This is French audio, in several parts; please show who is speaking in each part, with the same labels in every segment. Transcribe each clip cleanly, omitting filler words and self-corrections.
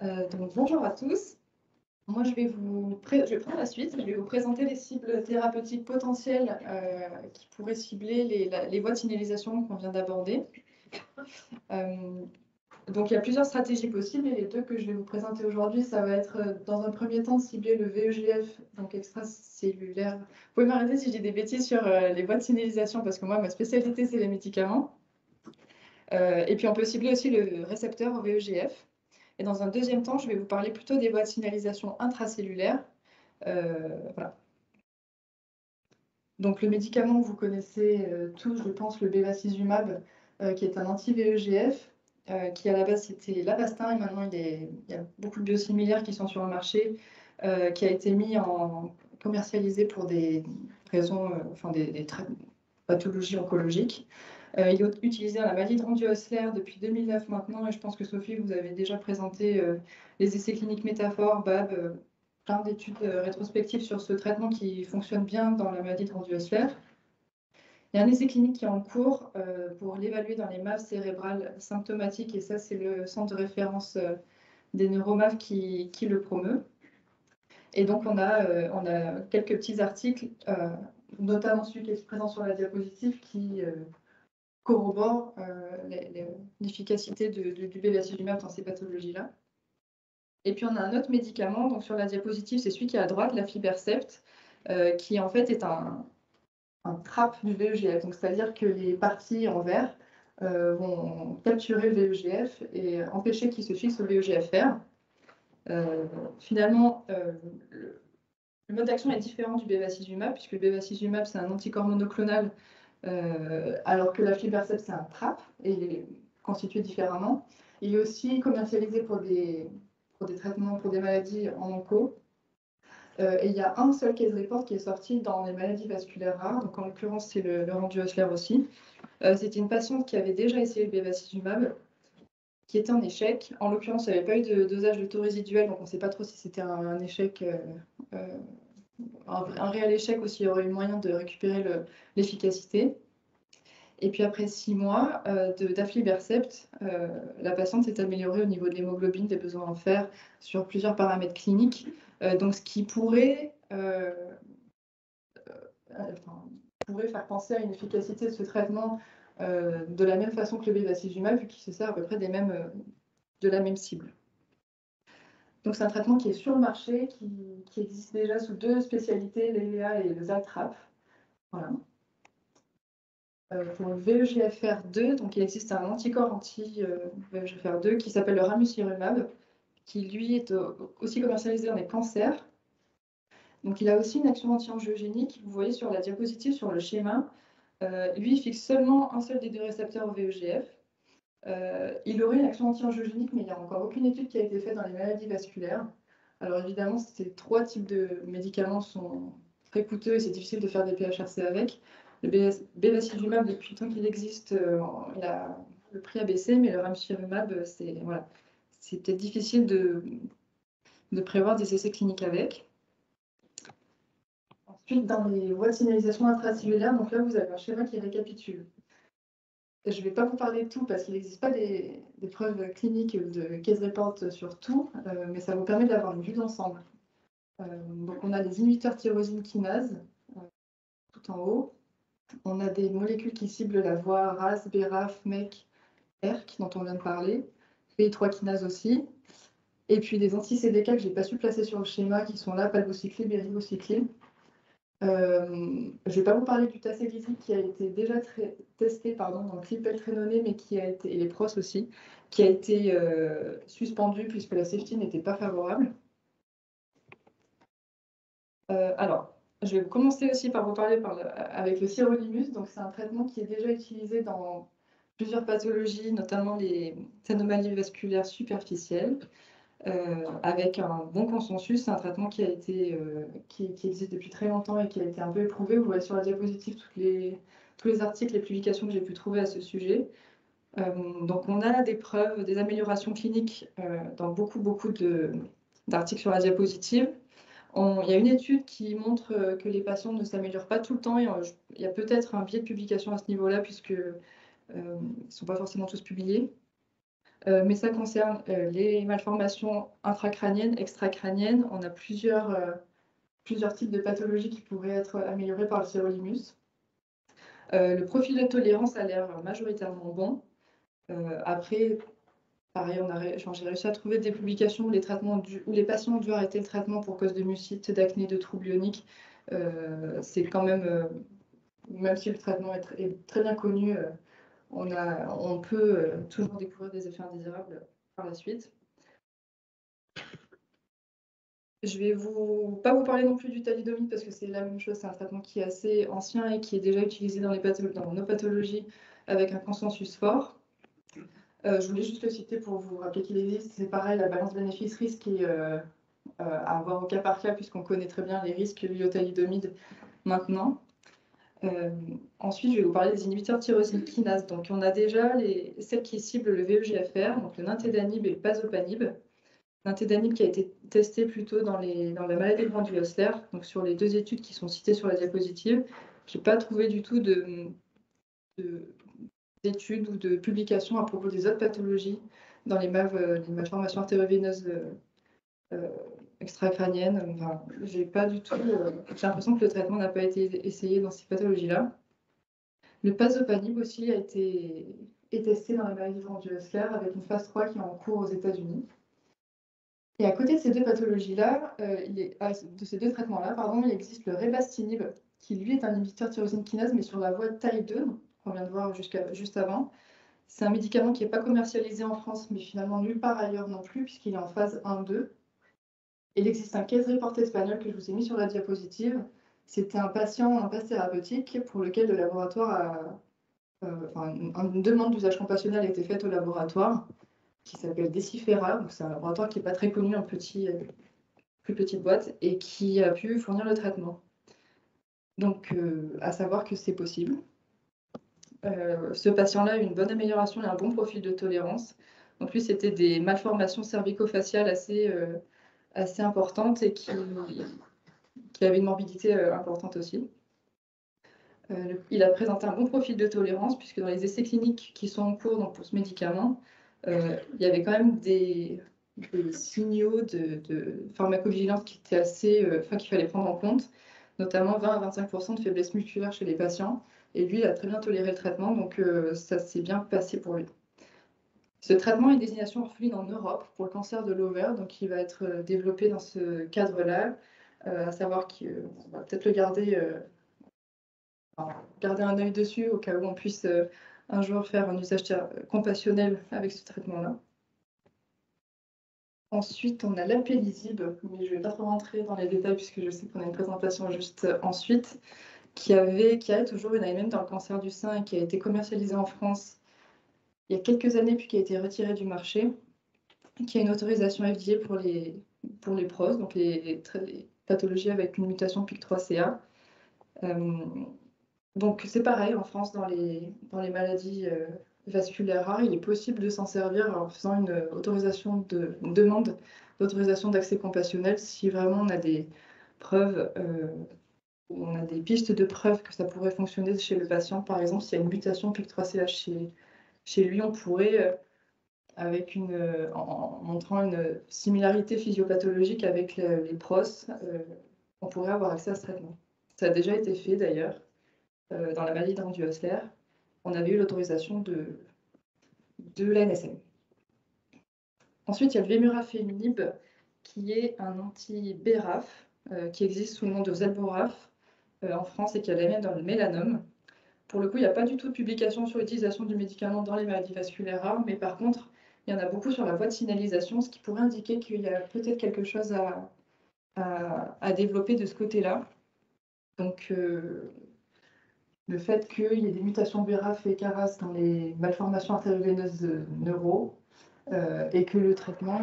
Speaker 1: Donc bonjour à tous. Moi, je vais prendre la suite. Je vais vous présenter les cibles thérapeutiques potentielles qui pourraient cibler les voies de signalisation qu'on vient d'aborder. Donc, il y a plusieurs stratégies possibles et les deux que je vais vous présenter aujourd'hui, ça va être dans un premier temps de cibler le VEGF, donc extracellulaire. Vous pouvez m'arrêter si j'ai des bêtises sur les voies de signalisation parce que moi, ma spécialité, c'est les médicaments. Et puis, on peut cibler aussi le récepteur au VEGF. Et dans un deuxième temps, je vais vous parler plutôt des voies de signalisation intracellulaires. Voilà. Donc le médicament que vous connaissez tous, je pense, le bevacizumab, qui est un anti-VEGF, qui à la base c'était l'Avastin et maintenant il y a beaucoup de biosimilaires qui sont sur le marché, qui a été commercialisé pour des raisons, des pathologies oncologiques. Il est utilisé dans la maladie de Randu-Hössler depuis 2009 maintenant, et je pense que Sophie, vous avez déjà présenté les essais cliniques métaphores, BAB, plein d'études rétrospectives sur ce traitement qui fonctionne bien dans la maladie de Randu-Hössler. Il y a un essai clinique qui est en cours pour l'évaluer dans les MAV cérébrales symptomatiques, et ça, c'est le centre de référence des neuroMAV qui le promeut. Et donc, on a quelques petits articles, notamment celui qui est présent sur la diapositive, qui corrobore l'efficacité du bevacizumab dans ces pathologies-là. Et puis, on a un autre médicament, donc sur la diapositive, c'est celui qui est à droite, l'aflibercept, qui en fait est un trap du VEGF. Donc, c'est-à-dire que les parties en vert vont capturer le VEGF et empêcher qu'il se fixe au VEGFR. Finalement, le mode d'action est différent du bevacizumab, puisque le bevacizumab, c'est un anticorps monoclonal, alors que l'aflibercept, c'est un trap, et il est constitué différemment. Il est aussi commercialisé pour des traitements, pour des maladies en onco. Et il y a un seul case report qui est sorti dans les maladies vasculaires rares, donc en l'occurrence, c'est le Randu-Hössler aussi. C'était une patiente qui avait déjà essayé le bevacizumab, qui était en échec. En l'occurrence, il n'y avait pas eu de dosage de taux résiduel, donc on ne sait pas trop si c'était un échec, un réel échec ou s'il y aurait eu moyen de récupérer l'efficacité. Et puis après 6 mois d'aflibercept, la patiente s'est améliorée au niveau de l'hémoglobine, des besoins en fer, sur plusieurs paramètres cliniques. Donc ce qui pourrait faire penser à une efficacité de ce traitement de la même façon que le bevacizumab, vu qu'il se sert à peu près de la même cible. Donc c'est un traitement qui est sur le marché, qui existe déjà sous 2 spécialités, l'ELEA et le Zaltrap. Voilà. Pour le VEGFR2, donc il existe un anticorps anti-VEGFR2 qui s'appelle le ramucirumab, qui lui est aussi commercialisé dans les cancers. Donc il a aussi une action anti-angiogénique. Vous voyez sur la diapositive, sur le schéma, lui il fixe seulement un seul des 2 récepteurs au VEGF. Il aurait une action anti-angiogénique, mais il n'y a encore aucune étude qui a été faite dans les maladies vasculaires. Alors évidemment, ces 3 types de médicaments sont très coûteux et c'est difficile de faire des PHRC avec. Le bevacizumab, depuis le temps qu'il existe, le prix a baissé, mais le ramucirumab, c'est peut-être difficile de prévoir des essais cliniques avec. Ensuite, dans les voies de signalisation intracellulaire, donc là, vous avez un schéma qui récapitule. Je ne vais pas vous parler de tout parce qu'il n'existe pas des preuves cliniques de case report sur tout, mais ça vous permet d'avoir une vue d'ensemble. Donc, on a des inhibiteurs tyrosine kinase tout en haut. On a des molécules qui ciblent la voie RAS, BRAF, MEK, ERK, dont on vient de parler, PI3 kinase aussi. Et puis des anti-CDK que je n'ai pas su placer sur le schéma, qui sont là, palbociclib et ribociclib. Je ne vais pas vous parler du tacélizib qui a été déjà testé dans le clipeltrénoné, mais qui a été, et les pros aussi, qui a été suspendu puisque la safety n'était pas favorable. Alors, je vais commencer aussi par vous parler avec le sirolimus. Donc, c'est un traitement qui est déjà utilisé dans plusieurs pathologies, notamment les anomalies vasculaires superficielles, avec un bon consensus. C'est un traitement qui existe depuis très longtemps et qui a été un peu éprouvé. Vous voyez sur la diapositive tous les articles, les publications que j'ai pu trouver à ce sujet. Donc, on a des preuves, des améliorations cliniques dans beaucoup d'articles sur la diapositive. Il y a une étude qui montre que les patients ne s'améliorent pas tout le temps. Et il y a peut-être un biais de publication à ce niveau-là, puisqu'ils ne sont pas forcément tous publiés. Mais ça concerne les malformations intracrâniennes, extracrâniennes. On a plusieurs types de pathologies qui pourraient être améliorées par le sirolimus. Le profil de tolérance a l'air majoritairement bon. Après, pareil, j'ai réussi à trouver des publications où les patients ont dû arrêter le traitement pour cause de mucite, d'acné, de troubles ioniques. C'est quand même, même si le traitement est très bien connu, on peut toujours découvrir des effets indésirables par la suite. Je vais pas vous parler non plus du thalidomide parce que c'est la même chose, c'est un traitement qui est assez ancien et qui est déjà utilisé dans nos pathologies avec un consensus fort. Je voulais juste le citer pour vous rappeler qu'il existe. C'est pareil, la balance bénéfice-risque est à voir au cas par cas puisqu'on connaît très bien les risques liés au thalidomide maintenant. Ensuite, je vais vous parler des inhibiteurs de tyrosine kinase. Donc, on a déjà celles qui ciblent le VEGFR, donc le nintédanib et le pazopanib. Nintédanib qui a été testé plutôt dans la maladie grandiolocère, donc sur les 2 études qui sont citées sur la diapositive. Je n'ai pas trouvé du tout d'études ou de publications à propos des autres pathologies dans les malformations artério-veineuses extracrâniennes. Enfin, j'ai l'impression que le traitement n'a pas été essayé dans ces pathologies-là. Le pazopanib aussi est testé dans la maladie grandiolocère avec une phase 3 qui est en cours aux États-Unis. Et à côté de ces 2 pathologies-là, de ces 2 traitements-là, pardon, il existe le rebastinib, qui lui est un inhibiteur de tyrosine kinase, mais sur la voie de taille 2, qu'on vient de voir juste avant. C'est un médicament qui n'est pas commercialisé en France, mais finalement nulle part ailleurs non plus, puisqu'il est en phase 1-2. Et il existe un case report espagnol que je vous ai mis sur la diapositive. C'était un patient en passe thérapeutique pour lequel le laboratoire une demande d'usage compassionnel a été faite au laboratoire, qui s'appelle Decifera. C'est un laboratoire qui n'est pas très connu, plus petite boîte, et qui a pu fournir le traitement. Donc, à savoir que c'est possible. Ce patient-là a eu une bonne amélioration et un bon profil de tolérance. Donc lui, c'était des malformations cervico-faciales assez importantes et qui avait une morbidité importante aussi. Il a présenté un bon profil de tolérance puisque dans les essais cliniques qui sont en cours pour ce médicament, il y avait quand même des signaux de pharmacovigilance qui étaient qu'il fallait prendre en compte, notamment 20 à 25% de faiblesse musculaire chez les patients. Et lui, il a très bien toléré le traitement, donc ça s'est bien passé pour lui. Ce traitement est désignation orpheline en Europe pour le cancer de l'ovaire, donc il va être développé dans ce cadre-là, à savoir qu'on va peut-être le garder un œil dessus au cas où on puisse un jour faire un usage compassionnel avec ce traitement-là. Ensuite, on a l'apélisib, mais je ne vais pas trop rentrer dans les détails puisque je sais qu'on a une présentation juste ensuite, qui a toujours une AMM dans le cancer du sein et qui a été commercialisée en France il y a quelques années puis qui a été retirée du marché, qui a une autorisation FDA pour les PROS, donc les pathologies avec une mutation PIK3CA. Donc c'est pareil, en France, dans les maladies vasculaires rares, il est possible de s'en servir en faisant une demande d'autorisation d'accès compassionnel si vraiment on a des preuves, on a des pistes de preuves que ça pourrait fonctionner chez le patient. Par exemple, s'il y a une mutation PIK3CA chez lui, on pourrait, en montrant une similarité physiopathologique avec les PROS, on pourrait avoir accès à ce traitement. Ça a déjà été fait d'ailleurs. Dans la maladie grandiolocère, on avait eu l'autorisation de l'ANSM. Ensuite, il y a le vemurafenib, qui est un anti-BRAF, qui existe sous le nom de Zelboraf en France et qui a la même dans le mélanome. Pour le coup, il n'y a pas du tout de publication sur l'utilisation du médicament dans les maladies vasculaires rares, mais par contre, il y en a beaucoup sur la voie de signalisation, ce qui pourrait indiquer qu'il y a peut-être quelque chose à développer de ce côté-là. Donc, le fait qu'il y ait des mutations BRAF et CARAS dans les malformations artério-veineuses neuro et que le traitement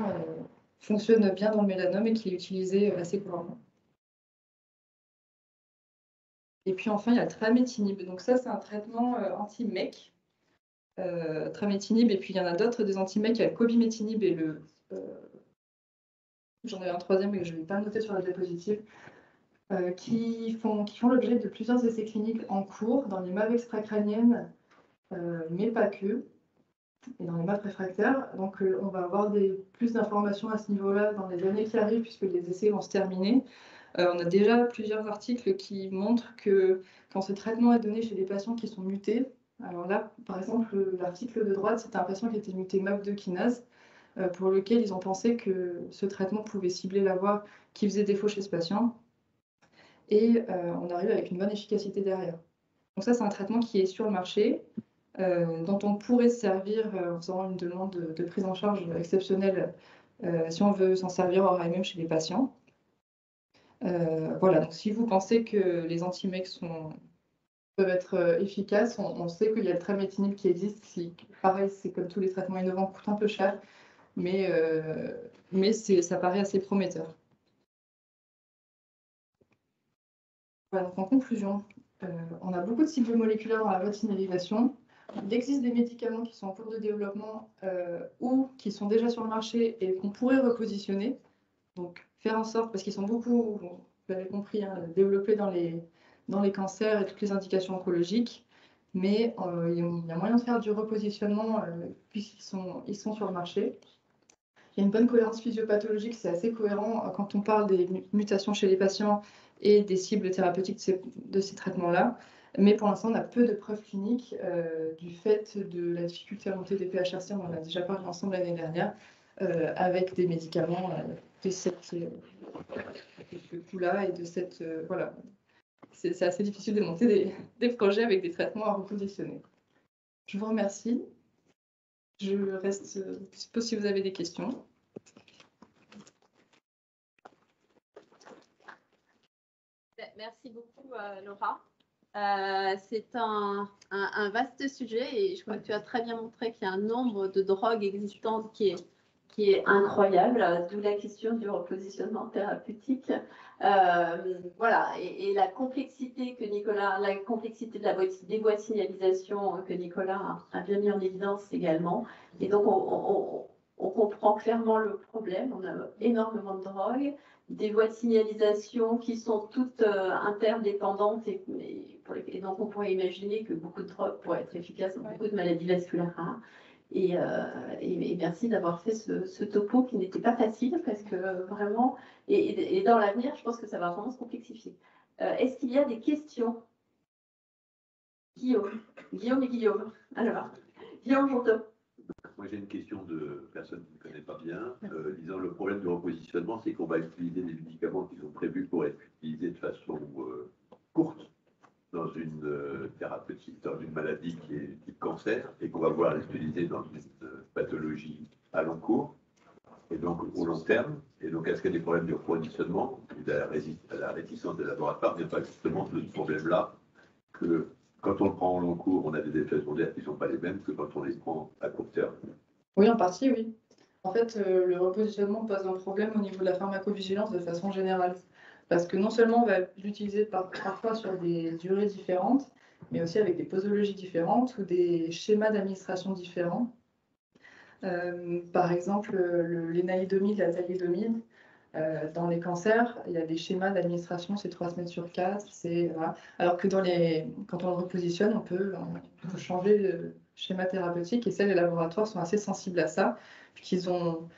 Speaker 1: fonctionne bien dans le mélanome et qu'il est utilisé assez couramment. Et puis enfin, il y a le trametinib. Donc ça, c'est un traitement anti-MEC. Trametinib, et puis il y en a d'autres, des anti-MEC. Il y a le cobimetinib et j'en avais un troisième mais je ne vais pas le noter sur la diapositive. Qui font l'objet de plusieurs essais cliniques en cours dans les MAV extracrâniennes, mais pas que. et dans les MAP réfractaires. Donc, on va avoir plus d'informations à ce niveau-là dans les années qui arrivent, puisque les essais vont se terminer. On a déjà plusieurs articles qui montrent que quand ce traitement est donné chez des patients qui sont mutés, alors là, par exemple, l'article de droite, c'était un patient qui était muté MAP2 kinase, pour lequel ils ont pensé que ce traitement pouvait cibler la voie qui faisait défaut chez ce patient. Et on arrive avec une bonne efficacité derrière. Donc ça, c'est un traitement qui est sur le marché, dont on pourrait se servir en faisant une demande de prise en charge exceptionnelle si on veut s'en servir hors AMM chez les patients. Voilà, donc si vous pensez que les anti-MEC peuvent être efficaces, on sait qu'il y a le tramétinib qui existe, qui, pareil, c'est comme tous les traitements innovants, coûte un peu cher, mais ça paraît assez prometteur. Voilà, donc en conclusion, on a beaucoup de cibles moléculaires dans la voie de signalisation. Il existe des médicaments qui sont en cours de développement ou qui sont déjà sur le marché et qu'on pourrait repositionner. Donc, faire en sorte, parce qu'ils sont beaucoup, vous l'avez compris, hein, développés dans les cancers et toutes les indications oncologiques, mais il y a moyen de faire du repositionnement puisqu'ils sont sur le marché. Il y a une bonne cohérence physiopathologique, c'est assez cohérent quand on parle des mutations chez les patients et des cibles thérapeutiques de ces traitements-là. Mais pour l'instant, on a peu de preuves cliniques du fait de la difficulté à monter des PHRC, on en a déjà parlé ensemble l'année dernière, avec des médicaments de ce coup-là et de cette... voilà. C'est assez difficile de monter des projets avec des traitements à repositionner. Je vous remercie. Je reste dispo si vous avez des questions.
Speaker 2: Merci beaucoup, Laura. C'est un vaste sujet et je crois que tu as très bien montré qu'il y a un nombre de drogues existantes qui est incroyable, d'où la question du repositionnement thérapeutique. Voilà, et la complexité des voies de signalisation que Nicolas a bien mis en évidence également. Et donc, on comprend clairement le problème. On a énormément de drogues, des voies de signalisation qui sont toutes interdépendantes et donc on pourrait imaginer que beaucoup de drogues pourraient être efficaces dans beaucoup de maladies vasculaires rares. Et merci d'avoir fait ce topo qui n'était pas facile parce que vraiment, et dans l'avenir, je pense que ça va vraiment se complexifier. Est-ce qu'il y a des questions? Guillaume et Guillaume. Alors, Guillaume Jourdain.
Speaker 3: Moi, j'ai une question de personne qui ne connaît pas bien. Disons, le problème du repositionnement, c'est qu'on va utiliser des médicaments qui sont prévus pour être utilisés de façon courte dans une thérapeutique, dans une maladie qui est type cancer, et qu'on va voir l'utiliser dans une pathologie à long cours, et donc au long terme. Et donc, est-ce qu'il y a des problèmes de repositionnement? La réticence des laboratoires n'est pas justement de ce problème-là, que quand on le prend en long cours, on a des effets secondaires qui ne sont pas les mêmes que quand on les prend à court terme.
Speaker 1: Oui, en partie, oui. En fait, le repositionnement pose un problème au niveau de la pharmacovigilance de façon générale. Parce que non seulement on va l'utiliser parfois sur des durées différentes, mais aussi avec des posologies différentes ou des schémas d'administration différents. Par exemple, l'énaïdomide, la thalidomide, dans les cancers, il y a des schémas d'administration, c'est 3 semaines sur 4, voilà. Alors que quand on le repositionne, on peut changer le schéma thérapeutique, et les laboratoires sont assez sensibles à ça, puisqu'ils ont,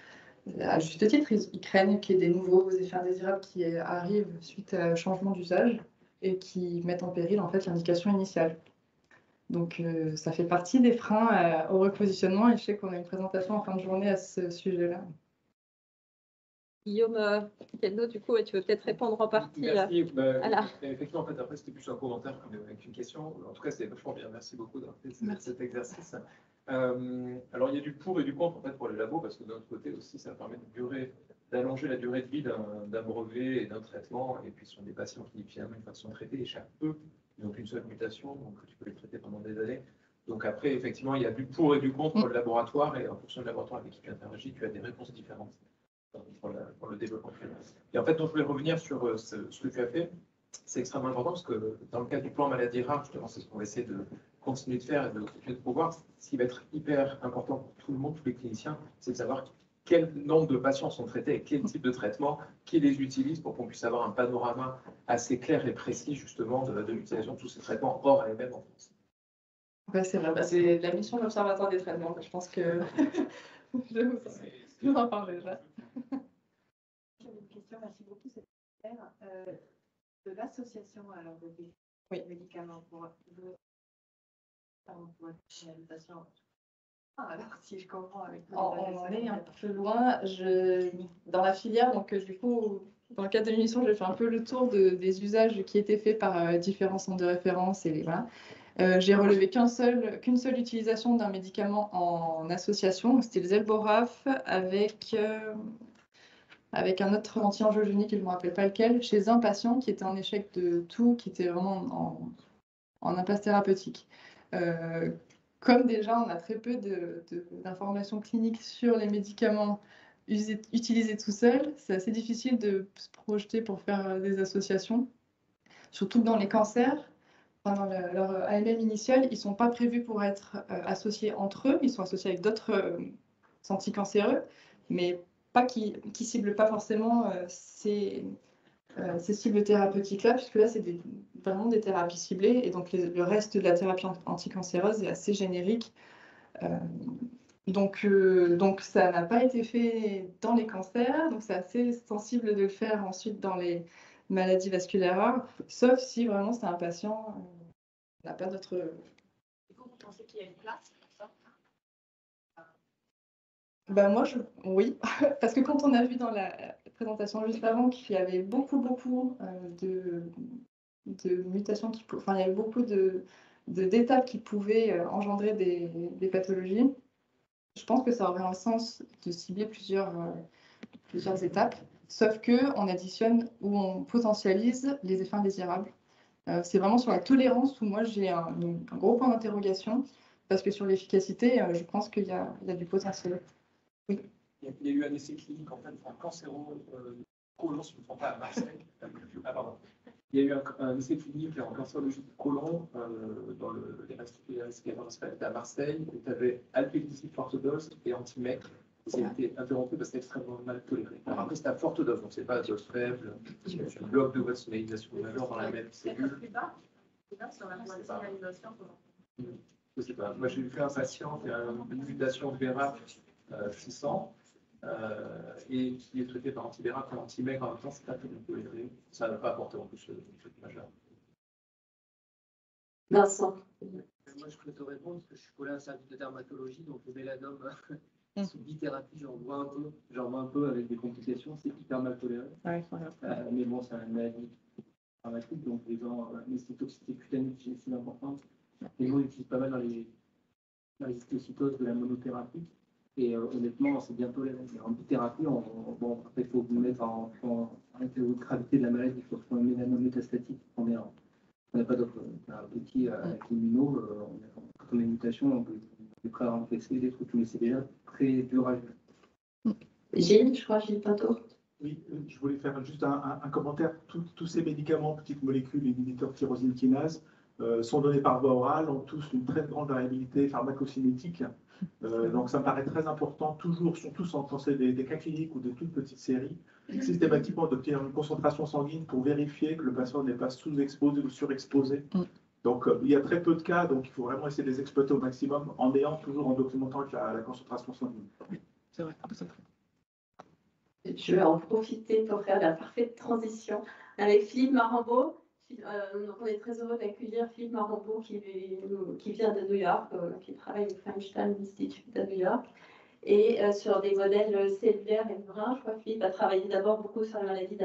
Speaker 1: à juste titre, ils craignent qu'il y ait des nouveaux effets indésirables qui arrivent suite à changement d'usage et qui mettent en péril en fait l'indication initiale. Donc ça fait partie des freins au repositionnement, et je sais qu'on a une présentation en fin de journée à ce sujet-là.
Speaker 2: Guillaume Piano, du coup, tu veux peut-être répondre en partie.
Speaker 4: Merci. Effectivement, en fait, après, c'était plus un commentaire qu'une question. En tout cas, c'était vachement bien. Merci beaucoup d'avoir fait cet exercice. Alors, il y a du pour et du contre en fait, pour les labos, parce que d'un autre côté aussi, ça permet d'allonger la durée de vie d'un brevet et d'un traitement. Et puis, ce sont des patients qui, finalement, une fois qu'ils sont traités, échappent peu. Ils n'ont qu'une seule mutation, donc tu peux les traiter pendant des années. Donc après, effectivement, il y a du pour et du contre pour le laboratoire. Et en fonction du laboratoire avec qui tu interagis, tu as des réponses différentes pour le développement. Et en fait, donc, je voulais revenir sur ce que tu as fait. C'est extrêmement important parce que dans le cas du plan maladie rare, justement, c'est ce qu'on va essayer de continuer de faire et de pouvoir. Ce qui va être hyper important pour tout le monde, tous les cliniciens, c'est de savoir quel nombre de patients sont traités et quel type de traitement, qui les utilise pour qu'on puisse avoir un panorama assez clair et précis, justement, de l'utilisation de tous ces traitements hors AMM en France.
Speaker 1: Ouais, c'est vrai. Bah, c'est la mission d'observateur des traitements. Je pense que je vous en parle déjà.
Speaker 5: J'avais une question, merci beaucoup, c'est clair. De l'association alors de médicaments pour l'alimentation. Alors si je comprends avec
Speaker 1: On en est un peu loin. Dans la filière, donc du coup, dans le cadre de l'émission, j'ai fait un peu le tour des usages qui étaient faits par différents centres de référence et voilà. J'ai relevé qu'une seule utilisation d'un médicament en association, c'était le Zelboraf avec un autre anti-angiogénique, je ne me rappelle pas lequel, chez un patient qui était en échec de tout, qui était vraiment en impasse thérapeutique. Comme déjà, on a très peu d'informations cliniques sur les médicaments utilisés tout seuls, c'est assez difficile de se projeter pour faire des associations, surtout que dans les cancers. Dans leur AMM initial, ils ne sont pas prévus pour être associés entre eux, ils sont associés avec d'autres anticancéreux, mais pas qui ne ciblent pas forcément ces cibles thérapeutiques-là, puisque là, c'est vraiment des thérapies ciblées, et donc le reste de la thérapie anticancéreuse est assez générique. Donc ça n'a pas été fait dans les cancers, donc c'est assez sensible de le faire ensuite dans les maladies vasculaires rares, sauf si vraiment c'est un patient n'a pas d'autre.
Speaker 5: Du coup, vous pensez qu'il y a une place pour ça?
Speaker 1: Ben moi, oui, parce que quand on a vu dans la présentation juste avant qu'il y avait beaucoup de mutations, enfin, il y avait beaucoup d'étapes qui pouvaient engendrer des pathologies, je pense que ça aurait un sens de cibler plusieurs étapes, sauf qu'on additionne ou on potentialise les effets indésirables. C'est vraiment sur la tolérance où moi j'ai un gros point d'interrogation, parce que sur l'efficacité, je pense qu'il y a du potentiel. Oui.
Speaker 4: Il y a eu un essai clinique en fait pour un cancéro-côlon, si je ne me trompe pas, à Marseille. Ah, pardon. Il y a eu un essai clinique en cancérologie du côlon dans les respirateurs à Marseille. Tu avais alpélicide forte dose et anti-mec. Ça a été interrompu parce que c'était extrêmement mal toléré. Alors après, c'est à forte dose, donc c'est pas dose faible. C'est un bloc de vaccinarisation majeur dans la même cellule.
Speaker 5: Plus bas sur la vaccinalisation.
Speaker 4: Je sais pas. Moi, j'ai fait un patient qui a une mutation de BRAF 600 et qui est traité par anti-BRAF et anti-MEC en même temps, c'est pas très bien toléré. Ça n'a pas apporté en plus le truc majeur.
Speaker 2: Vincent.
Speaker 6: Moi, je peux te répondre parce que je suis collé à un service de dermatologie, donc le mélanome sous bithérapie, j'en vois un peu avec des complications, c'est hyper mal toléré.
Speaker 1: Ouais,
Speaker 6: mais bon, c'est une maladie dramatique, donc les gens, mais c'est une toxicité cutanée qui est aussi importante. Les gens utilisent pas mal dans les histiocytoses de la monothérapie, et honnêtement, c'est bien toléré. Mais en bithérapie, après, il faut vous mettre en gravité de la maladie, il faut trouver un mélanome métastatique. On n'a pas d'autre outil avec l'immuno. Quand on a une mutation, on peut prêt à remplacer des trucs, mais c'est déjà très dur à gérer.
Speaker 2: Gilles, je crois, Gilles Pinto.
Speaker 7: Oui, je voulais faire juste un commentaire. Tous ces médicaments, petites molécules, inhibiteurs tyrosine kinase, sont donnés par voie orale, ont tous une très grande variabilité pharmacocinétique. Donc ça me paraît très important, toujours, surtout quand c'est des cas cliniques ou de toutes petites séries, systématiquement d'obtenir une concentration sanguine pour vérifier que le patient n'est pas sous-exposé ou surexposé. Donc il y a très peu de cas, donc il faut vraiment essayer de les exploiter au maximum en documentant la concentration sanguine.
Speaker 1: C'est vrai, c'est vrai.
Speaker 2: Je vais en profiter pour faire la parfaite transition avec Philippe Marambeau. On est très heureux d'accueillir Philippe Marambeau qui vient de New York, qui travaille au Feinstein Institute à New York, et sur des modèles cellulaires et brins. Je crois que Philippe a travaillé d'abord beaucoup sur la maladie